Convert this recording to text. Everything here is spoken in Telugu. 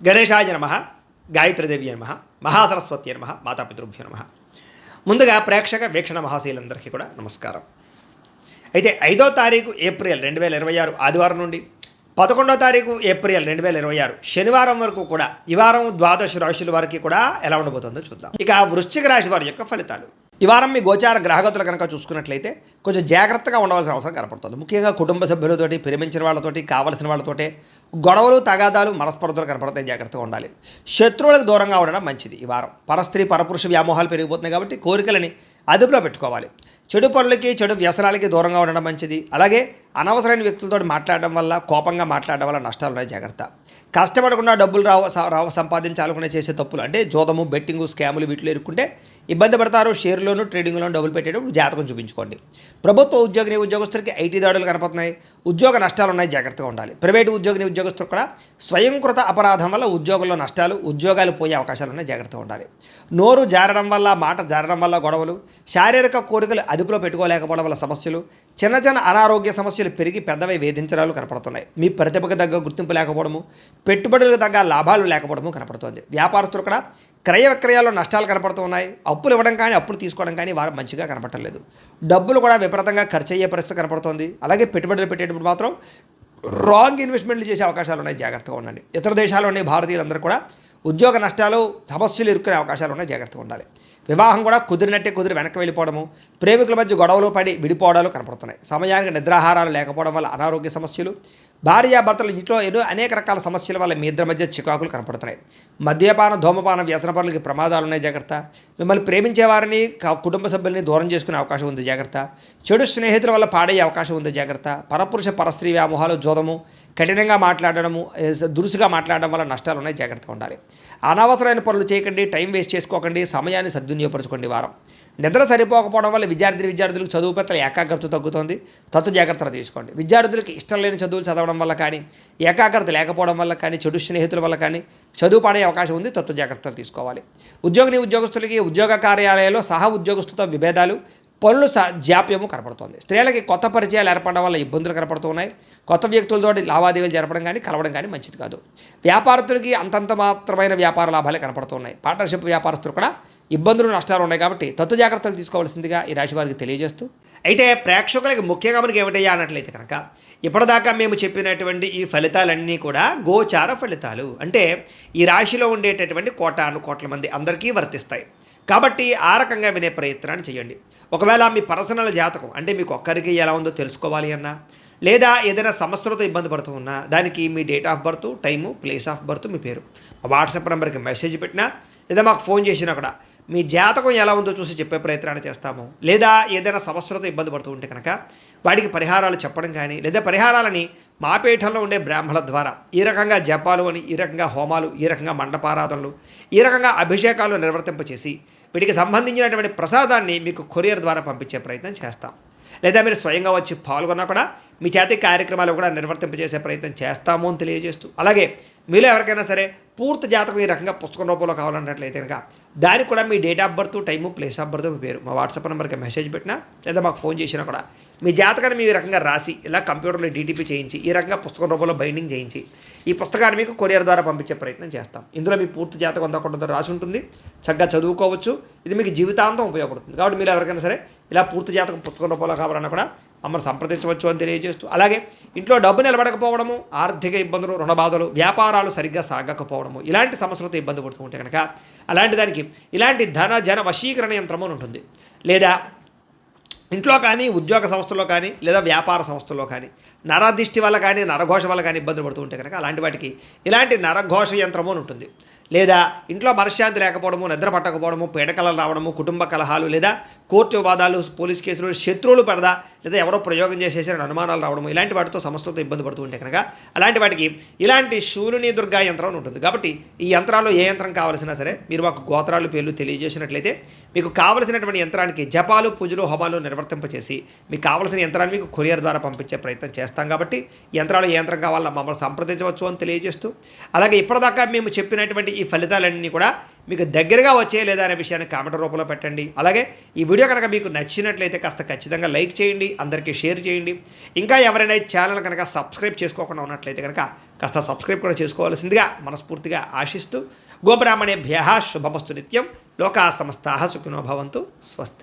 గణేశాయ నమః, గాయత్రీదేవి నమః, మహాసరస్వతి నమః, మాతాపితృభ్యో నమః. ముందుగా ప్రేక్షక వీక్షణ మహాశీలందరికీ కూడా నమస్కారం. అయితే 5వ తారీఖు ఏప్రిల్ 2026 ఆదివారం నుండి 11వ తారీఖు ఏప్రిల్ 2026 శనివారం వరకు కూడా ఈ వారం ద్వాదశ రాశుల వారికి కూడా ఎలా ఉండబోతుందో చూద్దాం. ఇక వృశ్చిక రాశి వారి యొక్క ఫలితాలు. ఈ వారం మీ గోచార గ్రహగతులు కనుక చూసుకున్నట్లయితే కొంచెం జాగ్రత్తగా ఉండవలసిన అవసరం కనపడుతుంది. ముఖ్యంగా కుటుంబ సభ్యులతోటి, ప్రేమించిన వాళ్ళతోటి, కావలసిన వాళ్ళతోటి గొడవలు, తగాదాలు, మనస్పర్ధలు కనపడతాయి. జాగ్రత్తగా ఉండాలి. శత్రువులకు దూరంగా ఉండడం మంచిది. ఈ వారం పరస్త్రీ పరపురుష వ్యామోహాలు పెరిగిపోతున్నాయి కాబట్టి కోరికలని అదుపులో పెట్టుకోవాలి. చెడు పనులకి, చెడు వ్యసనాలకి దూరంగా ఉండడం మంచిది. అలాగే అనవసరమైన వ్యక్తులతో మాట్లాడడం వల్ల, కోపంగా మాట్లాడడం వల్ల నష్టాలు ఉన్నాయి. జాగ్రత్త. కష్టపడకుండా డబ్బులు రావు సంపాదించాలనుకునే చేసే తప్పులు అంటే జోదము, బెట్టింగు, స్కాములు వీటిలో ఇరుక్కుంటే ఇబ్బంది పడతారు. షేర్లోను, ట్రేడింగ్లోను డబ్బులు పెట్టేటప్పుడు జాతకం చూపించుకోండి. ప్రభుత్వ ఉద్యోగిని ఉద్యోగస్తులకి ఐటీ దాడులు కనపడుతున్నాయి. ఉద్యోగ నష్టాలు ఉన్నాయి. జాగ్రత్తగా ఉండాలి. ప్రైవేటు ఉద్యోగిని ఉద్యోగస్తులు కూడా స్వయంకృత అపరాధం వల్ల ఉద్యోగంలో నష్టాలు, ఉద్యోగాలు పోయే అవకాశాలు ఉన్నాయి. జాగ్రత్తగా ఉండాలి. నోరు జారడం వల్ల, మాట జారడం వల్ల గొడవలు, శారీరక కోరికలు అదుపులో పెట్టుకోలేకపోవడం వల్ల సమస్యలు, చిన్న చిన్న అనారోగ్య సమస్యలు పెరిగి పెద్దవై వేధించడాలు కనపడుతున్నాయి. మీ ప్రతిభకు తగ్గ గుర్తింపు లేకపోవడము, పెట్టుబడులకు తగ్గ లాభాలు లేకపోవడము కనపడుతుంది. వ్యాపారస్తులు కూడా క్రయ విక్రయాల్లో నష్టాలు కనపడుతున్నాయి. అప్పులు ఇవ్వడం కానీ, అప్పులు తీసుకోవడం కానీ వారు మంచిగా కనపడలేదు. డబ్బులు కూడా విపరీతంగా ఖర్చు అయ్యే పరిస్థితి కనపడుతుంది. అలాగే పెట్టుబడులు పెట్టేటప్పుడు మాత్రం రాంగ్ ఇన్వెస్ట్మెంట్లు చేసే అవకాశాలు ఉన్నాయి. జాగ్రత్తగా ఉండండి. ఇతర దేశాల్లో ఉండే భారతీయులందరూ కూడా ఉద్యోగ నష్టాలు, సమస్యలు ఇరుక్కునే అవకాశాలు ఉన్నాయి. జాగ్రత్తగా ఉండాలి. వివాహం కూడా కుదిరినట్టే కుదిరి వెనక్కి వెళ్ళిపోవడము, ప్రేమికుల మధ్య గొడవలు పడి విడిపోవడాలు కనపడుతున్నాయి. సమయానికి నిద్రాహారాలు లేకపోవడం వల్ల అనారోగ్య సమస్యలు, భార్యాభర్తలు ఇంట్లో ఎన్నో అనేక రకాల సమస్యల వల్ల మీ ఇద్దరి మధ్య చికాకులు కనపడుతున్నాయి. మద్యపాన, ధూమపాన, వ్యసన పనులకి ప్రమాదాలు ఉన్నాయి. జాగ్రత్త. మిమ్మల్ని ప్రేమించే వారిని, కుటుంబ సభ్యుల్ని దూరం చేసుకునే అవకాశం ఉంది. జాగ్రత్త. చెడు స్నేహితుల వల్ల పాడయ్యే అవకాశం ఉంది. జాగ్రత్త. పరపురుష పరస్త్రీ వ్యామోహాలు, జోదము, కఠినంగా మాట్లాడడము, దురుసుగా మాట్లాడడం వల్ల నష్టాలు ఉన్నాయి. జాగ్రత్తగా ఉండాలి. అనవసరమైన పనులు చేయకండి. టైం వేస్ట్ చేసుకోకండి. సమయాన్ని సద్వినియోగపరచుకోండి. వారం నిద్ర సరిపోకపోవడం వల్ల విద్యార్థులకు చదువు పట్ల ఏకాగ్రత తగ్గుతుంది. జాగ్రత్తలు తీసుకోండి. విద్యార్థులకు ఇష్టం లేని చదువులు చదవడం వల్ల కానీ, ఏకాగ్రత లేకపోవడం వల్ల కానీ, చెడు స్నేహితుల వల్ల కానీ చదువు పడే అవకాశం ఉంది. జాగ్రత్తలు తీసుకోవాలి. ఉద్యోగులకి ఉద్యోగ కార్యాలయాల్లో సహా ఉద్యోగస్తులతో విభేదాలు, పనులు జాప్యము కనపడుతుంది. స్త్రీలకి కొత్త పరిచయాలు ఏర్పడడం వల్ల ఇబ్బందులు కనపడుతున్నాయి. కొత్త వ్యక్తులతో లావాదేవీలు జరపడం కానీ, కలవడం కానీ మంచిది కాదు. వ్యాపారస్తులకి అంతంత మాత్రమైన వ్యాపార లాభాలే కనపడుతున్నాయి. పార్ట్నర్షిప్ వ్యాపారస్తులు కూడా ఇబ్బందులు, నష్టాలు ఉన్నాయి. కాబట్టి జాగ్రత్తలు తీసుకోవాల్సిందిగా ఈ రాశి వారికి తెలియజేస్తూ, అయితే ప్రేక్షకులకి ముఖ్యంగా మనకి ఏమిటయ్యా అన్నట్లయితే కనుక ఇప్పటిదాకా మేము చెప్పినటువంటి ఈ ఫలితాలన్నీ కూడా గోచార ఫలితాలు. అంటే ఈ రాశిలో ఉండేటటువంటి కోట్ల మంది అందరికీ వర్తిస్తాయి. కాబట్టి ఆ రకంగా వినే ప్రయత్నాన్ని చేయండి. ఒకవేళ మీ పర్సనల్ జాతకం అంటే మీకు ఒక్కరికి ఎలా ఉందో తెలుసుకోవాలి అన్నా, లేదా ఏదైనా సమస్యలతో ఇబ్బంది పడుతూ ఉన్నా, దానికి మీ date of birth, time, place of birth, మీ పేరు వాట్సాప్ నెంబర్కి మెసేజ్ పెట్టినా, లేదా మాకు ఫోన్ చేసినా కూడా మీ జాతకం ఎలా ఉందో చూసి చెప్పే ప్రయత్నాన్ని చేస్తాము. లేదా ఏదైనా సమస్యలతో ఇబ్బంది పడుతూ ఉంటే కనుక వాటికి పరిహారాలు చెప్పడం కానీ, లేదా పరిహారాలని మా పీఠంలో ఉండే బ్రాహ్మణుల ద్వారా ఈ రకంగా జపాలు అని, ఈ రకంగా హోమాలు, ఈ రకంగా మండపారాధనలు, ఈ రకంగా అభిషేకాలు నిర్వర్తింపచేసి వీటికి సంబంధించినటువంటి ప్రసాదాన్ని మీకు కొరియర్ ద్వారా పంపించే ప్రయత్నం చేస్తాం. లేదా మీరు స్వయంగా వచ్చి పాల్గొన్నా కూడా మీ చేతి కార్యక్రమాలు కూడా నిర్వర్తింపజేసే ప్రయత్నం చేస్తాము అని తెలియజేస్తూ, అలాగే మీలో ఎవరికైనా సరే పూర్తి జాతకం ఈ రకంగా పుస్తకం రూపంలో కావాలన్నట్లయితే కనుక దానికి కూడా మీ date of birth, time, place of birth, మీ పేరు మా వాట్సాప్ నెంబర్కి మెసేజ్ పెట్టినా, లేదా మాకు ఫోన్ చేసినా కూడా మీ జాతకాన్ని మీ రకంగా రాసి ఇలా కంప్యూటర్లో డీటీపీ చేయించి ఈ రకంగా పుస్తకం రూపంలో బైండింగ్ చేయించి ఈ పుస్తకాన్ని మీకు కొరియర్ ద్వారా పంపించే ప్రయత్నం చేస్తాం. ఇందులో మీ పూర్తి జాతకం అంతా కూడా రాసి ఉంటుంది. చక్కగా చదువుకోవచ్చు. ఇది మీకు జీవితాంతం ఉపయోగపడుతుంది. కాబట్టి మీరు ఎవరికైనా సరే ఇలా పూర్తి జాతకం పుస్తకం రూపంలో కావాలన్నా కూడా మమ్మల్ని సంప్రదించవచ్చు అని తెలియజేస్తూ, అలాగే ఇంట్లో డబ్బు నిలబడకపోవడము, ఆర్థిక ఇబ్బందులు, రుణ బాధలు, వ్యాపారాలు సరిగ్గా సాగకపోవడము, ఇలాంటి సమస్యలతో ఇబ్బంది పడుతూ ఉంటే కనుక అలాంటి దానికి ఇలాంటి జన వశీకరణ యంత్రము ఉంటుంది. లేదా ఇంట్లో కానీ, ఉద్యోగ సంస్థల్లో కానీ, లేదా వ్యాపార సంస్థల్లో కానీ నరదిష్టి వల్ల కానీ, నరఘోష వల్ల కానీ ఇబ్బందులు పడుతూ ఉంటే కనుక అలాంటి వాటికి ఇలాంటి నరఘోష యంత్రము అని ఉంటుంది. లేదా ఇంట్లో మనశ్శాంతి లేకపోవడము, నిద్ర పట్టకపోవడము, పీడకలలు రావడము, కుటుంబ కలహాలు, లేదా కోర్టు వివాదాలు, పోలీస్ కేసులు, శత్రువులు పడదా, లేదా ఎవరో ప్రయోగం చేసేసిన అనుమానాలు రావడము, ఇలాంటి వాటితో సమస్యలతో ఇబ్బంది పడుతూ ఉంటే కనుక అలాంటి వాటికి ఇలాంటి శూలిని దుర్గా యంత్రం అని ఉంటుంది. కాబట్టి ఈ యంత్రాల్లో ఏ యంత్రం కావాల్సినా సరే మీరు మాకు గోత్రాలు, పేర్లు తెలియజేసినట్లయితే మీకు కావలసినటువంటి యంత్రానికి జపాలు, పూజలు, హోమాలు నిర్వర్తింపచేసి మీకు కావలసిన యంత్రాన్ని మీకు కొరియర్ ద్వారా పంపించే ప్రయత్నం చేస్తాం. కాబట్టి యంత్రాలు ఏ యంత్రం కావాలో మమ్మల్ని సంప్రదించవచ్చు అని తెలియజేస్తూ, అలాగే ఇప్పటిదాకా మేము చెప్పినటువంటి ఈ ఫలితాలన్నీ కూడా మీకు దగ్గరగా వచ్చే లేదా అనే విషయాన్ని కామెంట్ రూపంలో పెట్టండి. అలాగే ఈ వీడియో కనుక మీకు నచ్చినట్లయితే కాస్త ఖచ్చితంగా లైక్ చేయండి, అందరికీ షేర్ చేయండి. ఇంకా ఎవరైనా ఈ ఛానల్ కనుక సబ్స్క్రైబ్ చేసుకోకుండా ఉన్నట్లయితే కనుక కాస్త సబ్స్క్రైబ్ కూడా చేసుకోవాల్సిందిగా మనస్ఫూర్తిగా ఆశిస్తూ గోబ్రాహ్మణేభ్యః శుభమస్తు నిత్యం. లోకా సమస్తాః సుఖినో భవంతు. స్వస్తి.